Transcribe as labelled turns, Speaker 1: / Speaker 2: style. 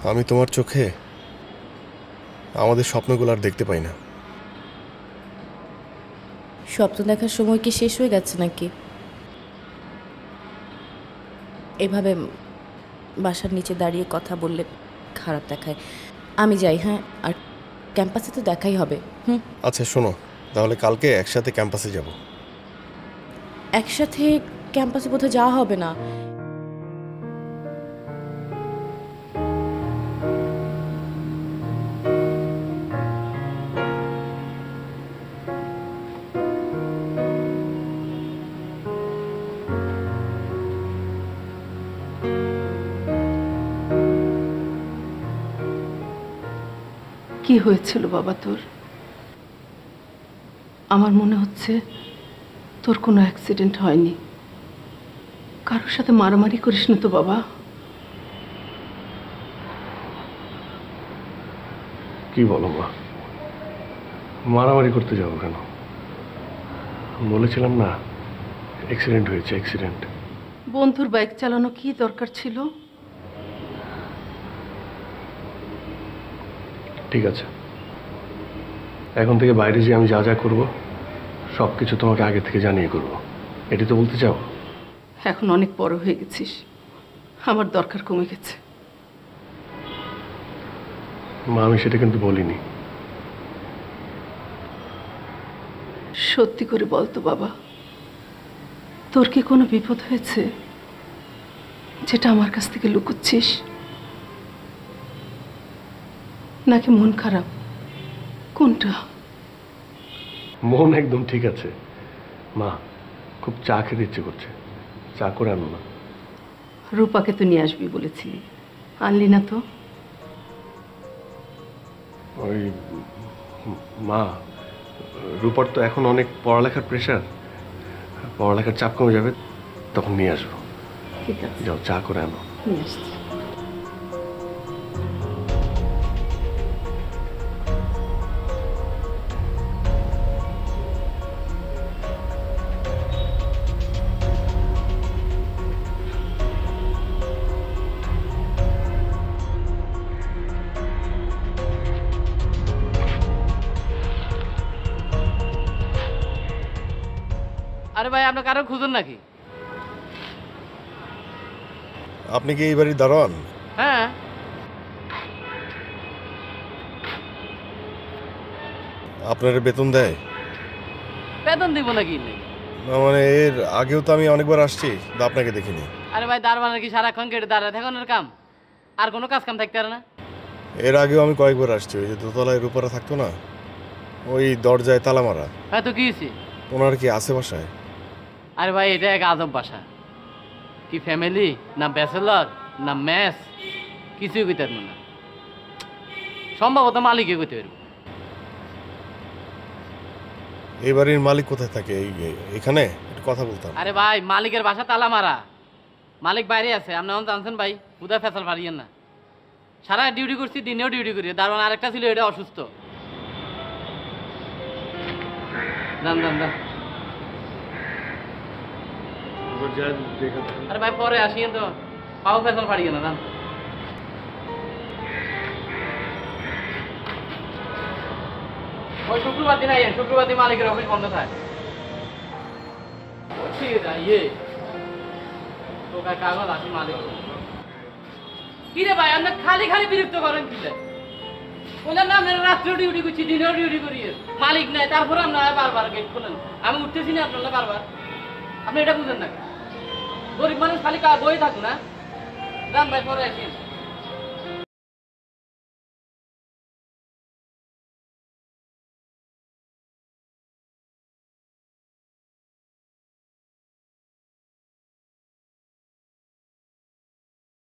Speaker 1: আমি তোমার চোখে আমাদের স্বপ্নগুলো আর দেখতে পাই না।
Speaker 2: স্বপ্ন দেখার সময় কি শেষ হয়ে গেছে নাকি? এভাবে বাসার নিচে দাঁড়িয়ে কথা বললে খারাপ দেখায়। আমি যাই, হ্যাঁ? আর ক্যাম্পাসে তো দেখাই হবে।
Speaker 1: আচ্ছা শোনো, তাহলে কালকে একসাথে ক্যাম্পাসে যাব।
Speaker 2: একসাথে ক্যাম্পাসে বোধহয় যাওয়া হবে না।
Speaker 3: কি হয়েছিল বাবা তোর? আমার মনে হচ্ছে তোর কোনো অ্যাক্সিডেন্ট হয়নি। কারোর সাথে মারামারি করিস না তো বাবা?
Speaker 4: কি বলো মা, মারামারি করতে যাবো কেন? বলেছিলাম না অ্যাক্সিডেন্ট হয়েছে, অ্যাক্সিডেন্ট।
Speaker 3: বন্ধুর বাইক চালানো কি দরকার ছিল?
Speaker 4: ঠিক আছে, এখন থেকে বাইরে যেয়ে আমি যা যা করবো সব কিছু তোমাকে আগে থেকে জানিয়ে করবো, এটি তো বলতে চাও?
Speaker 3: এখন অনেক বড় হয়ে গেছিস, আমার দরকার কমে গেছে।
Speaker 4: মা আমি সেটা কিন্তু বলিনি।
Speaker 3: সত্যি করে বলতো বাবা, তোর কি কোনো বিপদ হয়েছে যেটা আমার কাছ থেকে লুকোচ্ছিস? নাকি মন খারাপ, কোনটা?
Speaker 4: মন একদম ঠিক আছে মা, খুব চা খেতে ইচ্ছে করছে, চা করে আনো না।
Speaker 3: রূপাকে তো নিয়ে আসবি বলেছিলি, আনলি না তো?
Speaker 4: ওই মা, রূপার তো এখন অনেক পড়ালেখার প্রেশার, পড়ালেখার চাপ কমে যাবে তখন নিয়ে আসবো।
Speaker 3: ঠিক আছে,
Speaker 4: যাও চা করে আনো।
Speaker 3: নিয়ে আসছি।
Speaker 5: আরে ভাই, আপনার কারো খুঁজুন নাকি?
Speaker 1: আপনি কি এই বাড়ির দারোয়ান?
Speaker 5: হ্যাঁ।
Speaker 1: আপনার বেতন দেয়?
Speaker 5: বেতন দিব নাকি?
Speaker 1: না মানে এর আগেও তো আমি অনেকবার আসছি, কিন্তু আপনাকে দেখিনি।
Speaker 5: আরে ভাই, দারোয়ানের কি সারাক্ষণ কেটে দাঁড়ায় থাকানোর কাম? আর কোনো কাজ কাম থাকতে পারে না?
Speaker 1: এর আগেও আমি কয়েকবার আসছি, ওই যে দোতলায় রূপারা থাকতো না, ওই দরজায় তালা মারা।
Speaker 5: হ্যাঁ তো কি হয়েছে?
Speaker 1: ওনার কি আছে বাসায়?
Speaker 5: আরে ভাই, এটা এক আজব বাসা। কি ফ্যামিলি না ব্যাচেলর না ম্যাচ, কিছুই কইতে পারবো না। সম্ভবত মালিকে কইতে পারবো।
Speaker 1: এই বাড়ির মালিক কোথায় থাকে? এখানে একটু কথা বলতাম।
Speaker 5: আরে ভাই, মালিকের বাসা তালা মারা, মালিক বাইরে আছে। আপনি এখন জানছেন ভাই, উদা ফেসাল পারিয়েন না। সারা ডিউটি করছি, দিনেও ডিউটি করি। দারোয়ান আরেকটা ছিল, এটা অসুস্থ। যান যান যান। আরে ভাই পরে আসিয়েন তো, পাও ফেসাল পারিয়েন না। যান। ওই শুক্রবার দিন আইয়েন, শুক্রবার দিন মালিকের অফিস বন্ধ থাকে। কাগজ আসি মালিক। কি রে ভাই, আপনি খালি খালি বিরক্ত করেন কি? বললাম না আপনারা রাত্রেও ডিউটি করছি, দিনেও ডিউটি করি, মালিক নাই, তারপরে আপনারা বারবার গেট খোলেন। আমি উঠতেছি না আপনারা বারবার, আপনি এটা বুঝেন না? গরিব মানুষ খালি বই থাকুন না। যান ভাই, পরে আসেন।